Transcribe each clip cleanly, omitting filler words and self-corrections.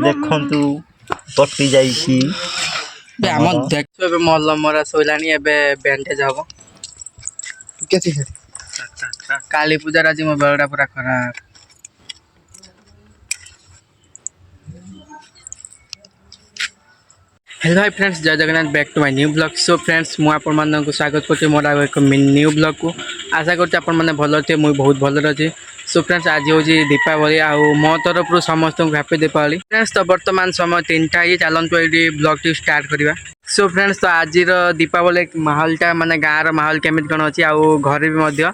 ଦେଖନ୍ତୁ କଟି ଯାଇଛି। ଆମ ଦେଖ ଏବେ ମଲମ ମରା ଶୋଇଲାଣି, ଏବେ ବ୍ୟାଣ୍ଡେଜ ହବ। କାଳୀ ପୂଜାର ଆଜି ମୋ ବେଳଟା ପୁରା ଖରାପ। हेलो हाय फ्रेंड्स, जय Jagannath back to my new blog. So friends मु आपण मानक स्वागत करते मोर एक न्यू ब्लॉग को। आशा करते आपण मैंने भल थे, मुझे बहुत भल अच्छे। सो फ्रेंड्स आज हूँ दीपावली, आउ मो तरफ समस्त हैप्पी दीपावली फ्रेंड्स। तो बर्तमान समय 3टा ही चलतु ये ब्लॉग टी स्टार्ट करवा। सो फ्रेंड्स तो आज दीपावली माहौलटा माने गाँव माहौल केमी कौन अच्छी, आउ घरे भी मुझे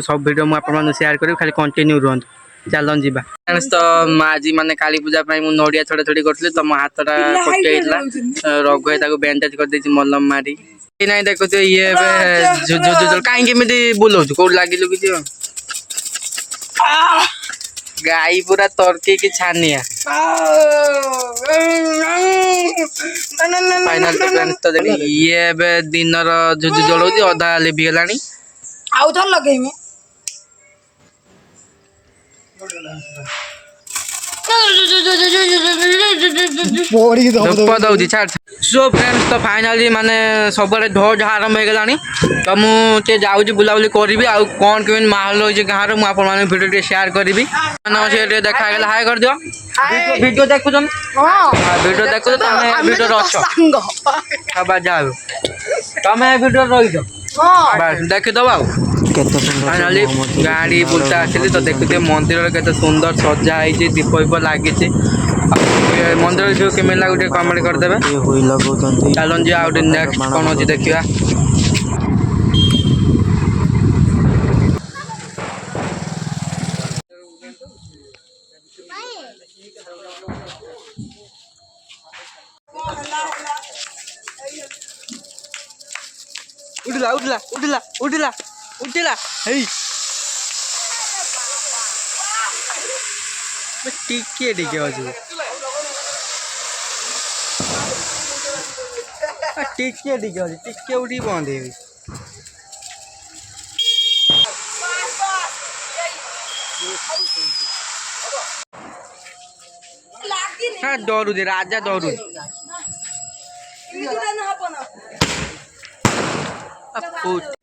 सब भिडियो मुझे सेयार करी, खाली कंटिन्यू रुहतु। चलन जी फ्रेंड्स तो आज माने काली पूजा नड़िया छड़ा छड़ी करी, तो मो हाथटा कटि रघु भाई बैंडेज कर मलम मारी ना देखु ये कहीं बुलाऊ कौट लगिलु कि गाई पूरा तर्की की छानिया। फाइनल तो ये दिन झुझु जलाऊ अधा लिभिगला आउ थर लगेमी सो फ्रेंड्स तो फाइनाली माने सब ढोल आरंभ हो गलानी। तो मुझे जाऊँगी बुलाबुली करी आउ कौन केमी माहौल रही गाँव में मुझे भिडियो शेयर करी देखा हाय कर दियो। वीडियो देखु वीडियो देखु वीडियो अच्छ जाओ तुम वीडियो रही देखीदब फाइनाली गाड़ी बुलता आसली। तो देखुए मंदिर के सुंदर सजा है, दीप दीप लगी मंदिर जो केमी लगे कमेंट करदे। चलन जी आउ नेक्स्ट कौन अच्छी देखा। उठला उठला उठला उठला उठला टिके टिके अच्छे टिके टिके अच्छे टिके उठी बंद है डरू राजा डरू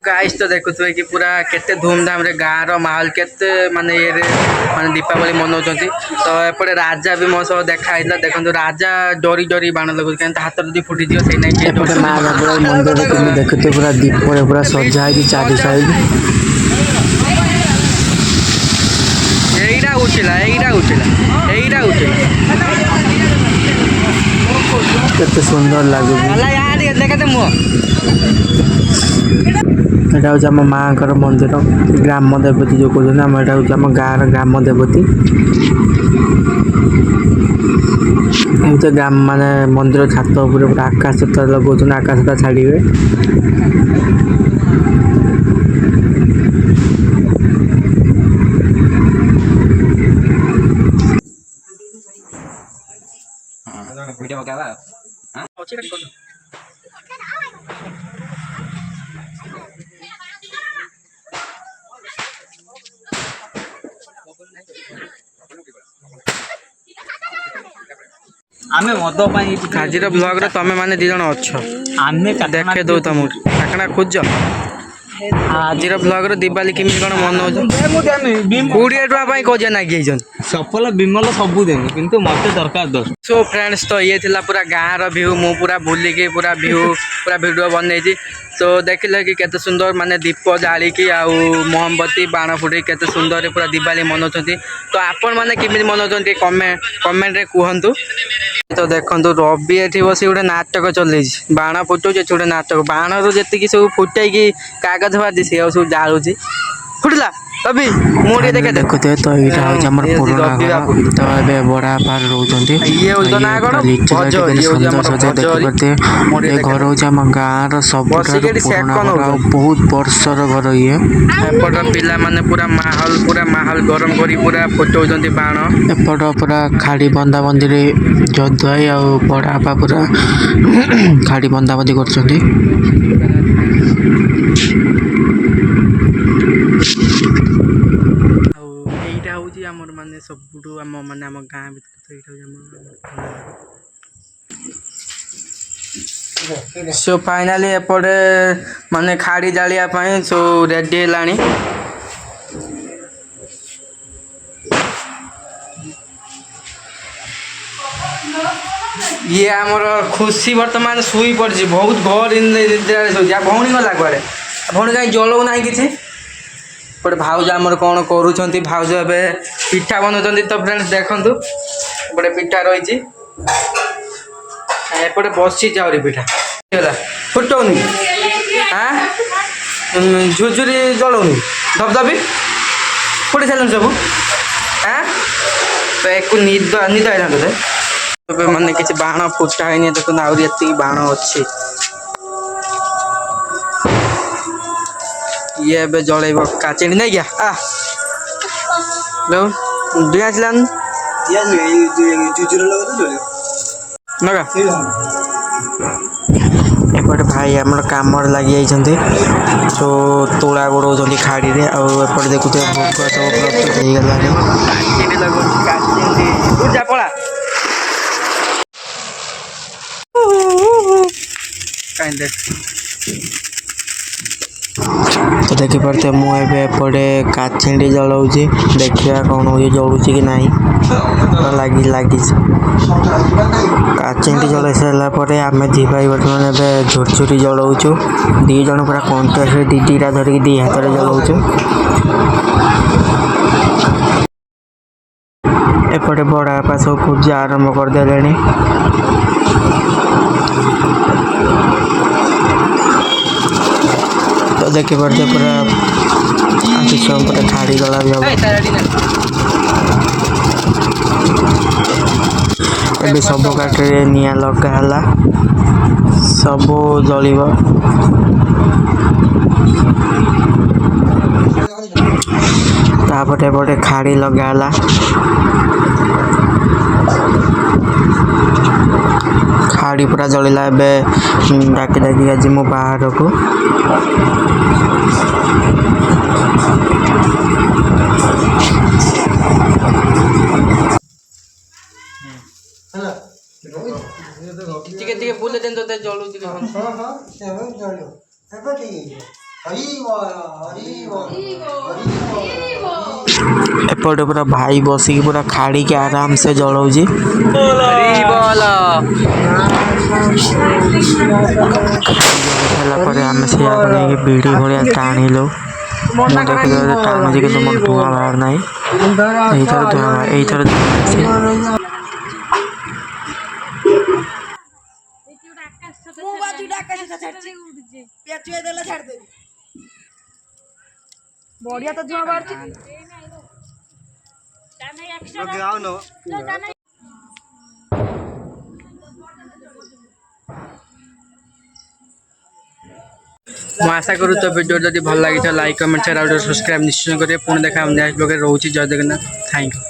गाइस। तो देखु कि पूरा केते धूमधाम रे गाँव रो माहौल केते माने ये माने दीपावली मनाउछंती। तो एपटे राजा भी मो सब देखाई देखो राजा डरी डरी बाण लगुच के हाथ जदी फुटी दियो से नहीं एपटे मां बाबा मंदिर रे तुम देखते पूरा दीप रे पूरा सजा है चारि साइड। एईरा उठिला केते सुंदर लागु देखते मो एटा हूँ आम माँ मंदिर ग्राम देवती जो कहते हैं। एटा हूँ आम गाँव ग्राम देवती ग्राम माने मंदिर छात उपर पूरा आकाश लगे आकाशता छाड़े। आमे मद आज ब्लॉग रे तमे माने दी जण अच्छ आमे देखे दो तुम काकड़ा खोज। आज ब्लॉग रे दिवाली केमी कौन मन 20 टका खोजे ना सफल विमल सबू देनी किंतु मत दरकार 10। सो फ्रेंड्स तो ये थिला पूरा गाँव रो व्यू मु पूरा भूलिकी पूरा व्यू पूरा वीडियो बनई। तो देखिले कि केते सुंदर माने दीप जालिकी आउ मोमबत्ती बाण फुटे केते सुंदर पूरा दिवाली मनाउछंती। तो आपण माने केमी मनाउछंती कमेंट रे कहंतु। तो देखंतु रवि एठी बसी गोटे नाटक चलै बाण फुटो गोटे नाटक बाण रो जेतिकी सब फुटाई कि कागज बाजी से सब जालुची फुटला रवि मुझे देखे देखते तो यहाँ हूँ आम पुराना घर। तो ये बड़ा पार रोचे ये सुंदर सजा देखते ये घर हूँ आम गाँव सब पुराना घर बहुत वर्षर घर ये एपट पिला माने पूरा माहौल गरम करी पूरा फुटाउछंती बाण। एपट पूरा खाड़ी बंदाबंदी रे जदुआई आ बड़ा बा पूरा खाड़ी बंदाबंदी करछंती। आमर माने सबुठु आम माने आम गाँ भीतर तो ये सो फाइनाली एपटे माने खाड़ी जालिया सो रेडी है। ये आमर खुशी वर्तमान शुई पड़ी बहुत घर भौणी गला कुआड़े भौणी कहीं जलाऊ ना कि गोटे भाउज आमर कौन करुँच भाउज ए पिठा बनाऊँ तो फ्रेंड्स देखु गोटे पिठा रही एपटे बसी जाऊरी पिठा फुटौनी हाँ झुझुरी जलाऊनी धबधबी फुटी सारे सब हाँ तो एक निद निद आईना तुझे मैंने किसी बाण फुटा है देखो आहरी ये बाण अच्छी ये ए जलैब काचेणी नहीं क्या दुआ चलान एपटे भाई आम कम लगी सो तोला गोड़ खाड़ी में आउटे देखुए भोग सब प्रस्तुत हो तो देखी पारे मुझे काछिंडी जलाऊँगी देखा कौन हो जलूची कि नहीं तो लगी काछिंडी जल सारापर आम दी भाई बर्तमान झुरझुरी जलाऊँ दी जन पूरा कंटेस्ट दीटा धरिकी दी हाथ में जलाऊँ एपटे बड़ा बापा सब पूजा आरंभ करदे तो देखी पारे पूरा किसी पूरा खाड़ी गला भी हम सब काटे निआ लगाला सब जलिब तापटे पटे खाड़ी लगाला खाड़ी पूरा जलिला डाकी डाकी आज मो बाहर को बुले दिन तो जलू एपटे पूरा भाई बसिक पूरा खाड़ी के आराम से जलाऊँ आम से बीड़ी भाया टाणिलु मुझे देखते टाणुची कि मोर धुआं बाहर ना धुआं बढ़िया तो धुआं बाहर ମୁଁ आशा करूँ तो वीडियो जब भल लगी लाइक कमेंट शेयर और सब्सक्राइब निश्चय करें पुणी देखा नेक्स्ट ब्लॉग रोचे जय जगन्नाथ थैंक यू।